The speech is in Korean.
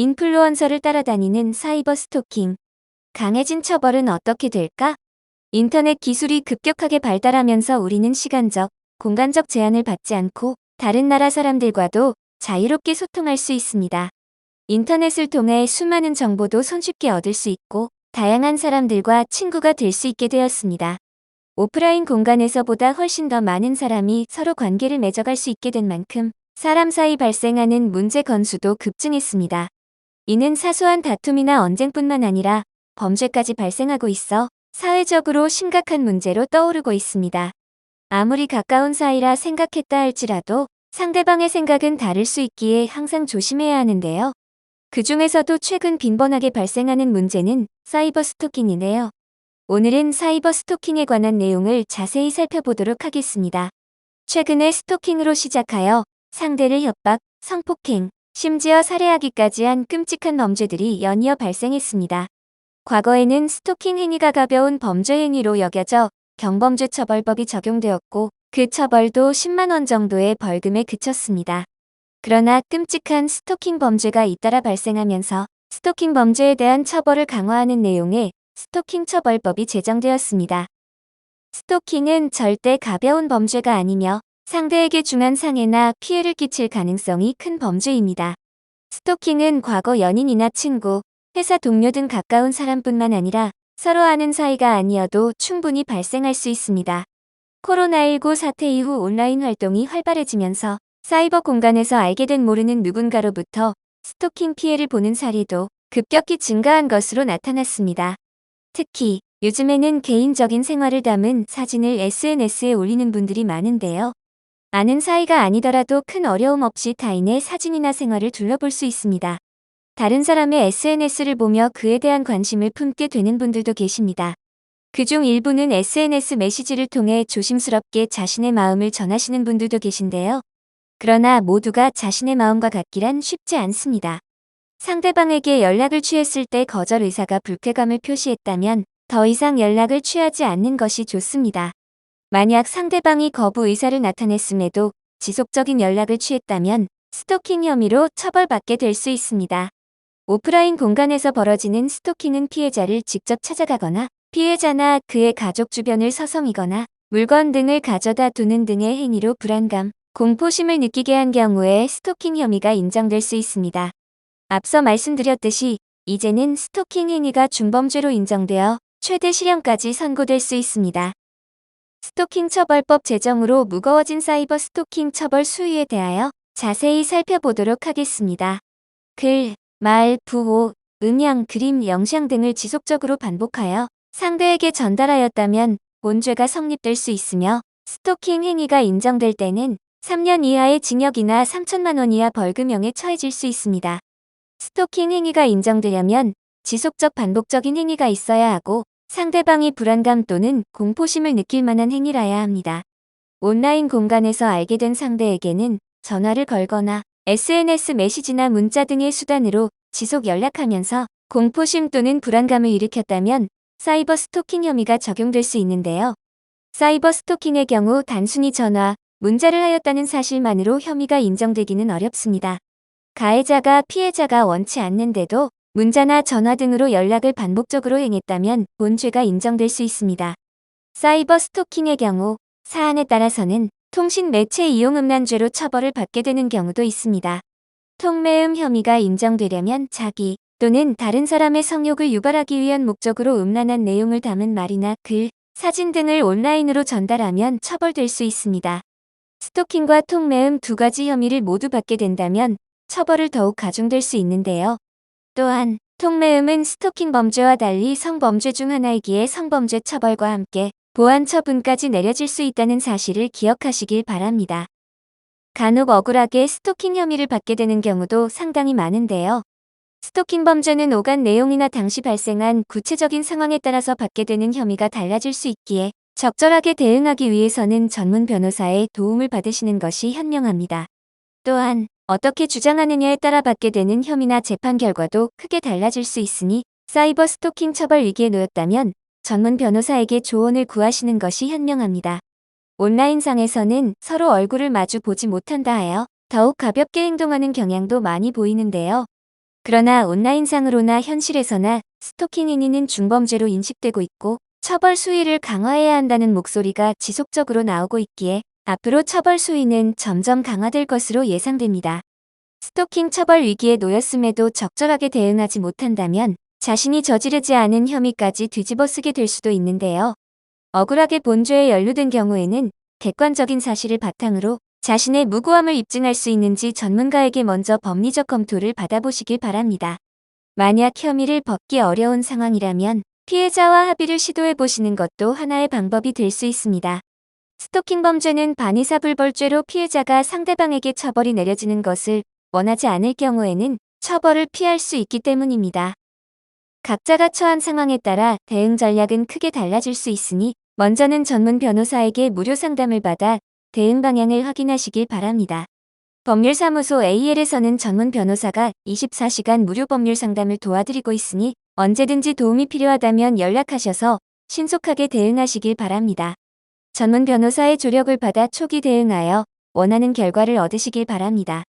인플루언서를 따라다니는 사이버 스토킹. 강해진 처벌은 어떻게 될까? 인터넷 기술이 급격하게 발달하면서 우리는 시간적, 공간적 제한을 받지 않고 다른 나라 사람들과도 자유롭게 소통할 수 있습니다. 인터넷을 통해 수많은 정보도 손쉽게 얻을 수 있고 다양한 사람들과 친구가 될 수 있게 되었습니다. 오프라인 공간에서보다 훨씬 더 많은 사람이 서로 관계를 맺어갈 수 있게 된 만큼 사람 사이 발생하는 문제 건수도 급증했습니다. 이는 사소한 다툼이나 언쟁뿐만 아니라 범죄까지 발생하고 있어 사회적으로 심각한 문제로 떠오르고 있습니다. 아무리 가까운 사이라 생각했다 할지라도 상대방의 생각은 다를 수 있기에 항상 조심해야 하는데요. 그 중에서도 최근 빈번하게 발생하는 문제는 사이버 스토킹이네요. 오늘은 사이버 스토킹에 관한 내용을 자세히 살펴보도록 하겠습니다. 최근에 스토킹으로 시작하여 상대를 협박, 성폭행, 심지어 살해하기까지 한 끔찍한 범죄들이 연이어 발생했습니다. 과거에는 스토킹 행위가 가벼운 범죄 행위로 여겨져 경범죄처벌법이 적용되었고 그 처벌도 10만 원 정도의 벌금에 그쳤습니다. 그러나 끔찍한 스토킹 범죄가 잇따라 발생하면서 스토킹 범죄에 대한 처벌을 강화하는 내용의 스토킹 처벌법이 제정되었습니다. 스토킹은 절대 가벼운 범죄가 아니며 상대에게 중한 상해나 피해를 끼칠 가능성이 큰 범죄입니다. 스토킹은 과거 연인이나 친구, 회사 동료 등 가까운 사람뿐만 아니라 서로 아는 사이가 아니어도 충분히 발생할 수 있습니다. 코로나19 사태 이후 온라인 활동이 활발해지면서 사이버 공간에서 알게 된 모르는 누군가로부터 스토킹 피해를 보는 사례도 급격히 증가한 것으로 나타났습니다. 특히 요즘에는 개인적인 생활을 담은 사진을 SNS에 올리는 분들이 많은데요. 아는 사이가 아니더라도 큰 어려움 없이 타인의 사진이나 생활을 둘러볼 수 있습니다. 다른 사람의 SNS를 보며 그에 대한 관심을 품게 되는 분들도 계십니다. 그중 일부는 SNS 메시지를 통해 조심스럽게 자신의 마음을 전하시는 분들도 계신데요. 그러나 모두가 자신의 마음과 같기란 쉽지 않습니다. 상대방에게 연락을 취했을 때 거절 의사가 불쾌감을 표시했다면 더 이상 연락을 취하지 않는 것이 좋습니다. 만약 상대방이 거부 의사를 나타냈음에도 지속적인 연락을 취했다면 스토킹 혐의로 처벌받게 될 수 있습니다. 오프라인 공간에서 벌어지는 스토킹은 피해자를 직접 찾아가거나 피해자나 그의 가족 주변을 서성이거나 물건 등을 가져다 두는 등의 행위로 불안감, 공포심을 느끼게 한 경우에 스토킹 혐의가 인정될 수 있습니다. 앞서 말씀드렸듯이 이제는 스토킹 행위가 중범죄로 인정되어 최대 실형까지 선고될 수 있습니다. 스토킹 처벌법 제정으로 무거워진 사이버 스토킹 처벌 수위에 대하여 자세히 살펴보도록 하겠습니다. 글, 말, 부호, 음향, 그림, 영상 등을 지속적으로 반복하여 상대에게 전달하였다면 본죄가 성립될 수 있으며 스토킹 행위가 인정될 때는 3년 이하의 징역이나 3천만 원 이하 벌금형에 처해질 수 있습니다. 스토킹 행위가 인정되려면 지속적 반복적인 행위가 있어야 하고 상대방이 불안감 또는 공포심을 느낄 만한 행위라야 합니다. 온라인 공간에서 알게 된 상대에게는 전화를 걸거나 SNS 메시지나 문자 등의 수단으로 지속 연락하면서 공포심 또는 불안감을 일으켰다면 사이버 스토킹 혐의가 적용될 수 있는데요. 사이버 스토킹의 경우 단순히 전화, 문자를 하였다는 사실만으로 혐의가 인정되기는 어렵습니다. 가해자가 피해자가 원치 않는데도 문자나 전화 등으로 연락을 반복적으로 행했다면 본죄가 인정될 수 있습니다. 사이버 스토킹의 경우 사안에 따라서는 통신 매체 이용 음란죄로 처벌을 받게 되는 경우도 있습니다. 통매음 혐의가 인정되려면 자기 또는 다른 사람의 성욕을 유발하기 위한 목적으로 음란한 내용을 담은 말이나 글, 사진 등을 온라인으로 전달하면 처벌될 수 있습니다. 스토킹과 통매음 두 가지 혐의를 모두 받게 된다면 처벌을 더욱 가중될 수 있는데요. 또한 통매음은 스토킹 범죄와 달리 성범죄 중 하나이기에 성범죄 처벌과 함께 보안 처분까지 내려질 수 있다는 사실을 기억하시길 바랍니다. 간혹 억울하게 스토킹 혐의를 받게 되는 경우도 상당히 많은데요. 스토킹 범죄는 오간 내용이나 당시 발생한 구체적인 상황에 따라서 받게 되는 혐의가 달라질 수 있기에 적절하게 대응하기 위해서는 전문 변호사의 도움을 받으시는 것이 현명합니다. 또한 어떻게 주장하느냐에 따라 받게 되는 혐의나 재판 결과도 크게 달라질 수 있으니 사이버 스토킹 처벌 위기에 놓였다면 전문 변호사에게 조언을 구하시는 것이 현명합니다. 온라인상에서는 서로 얼굴을 마주 보지 못한다 하여 더욱 가볍게 행동하는 경향도 많이 보이는데요. 그러나 온라인상으로나 현실에서나 스토킹 행위는 중범죄로 인식되고 있고 처벌 수위를 강화해야 한다는 목소리가 지속적으로 나오고 있기에 앞으로 처벌 수위는 점점 강화될 것으로 예상됩니다. 스토킹 처벌 위기에 놓였음에도 적절하게 대응하지 못한다면 자신이 저지르지 않은 혐의까지 뒤집어쓰게 될 수도 있는데요. 억울하게 본죄에 연루된 경우에는 객관적인 사실을 바탕으로 자신의 무고함을 입증할 수 있는지 전문가에게 먼저 법리적 검토를 받아보시길 바랍니다. 만약 혐의를 벗기 어려운 상황이라면 피해자와 합의를 시도해 보시는 것도 하나의 방법이 될 수 있습니다. 스토킹 범죄는 반의사불벌죄로 피해자가 상대방에게 처벌이 내려지는 것을 원하지 않을 경우에는 처벌을 피할 수 있기 때문입니다. 각자가 처한 상황에 따라 대응 전략은 크게 달라질 수 있으니 먼저는 전문 변호사에게 무료 상담을 받아 대응 방향을 확인하시길 바랍니다. 법률사무소 AL에서는 전문 변호사가 24시간 무료 법률 상담을 도와드리고 있으니 언제든지 도움이 필요하다면 연락하셔서 신속하게 대응하시길 바랍니다. 전문 변호사의 조력을 받아 초기 대응하여 원하는 결과를 얻으시길 바랍니다.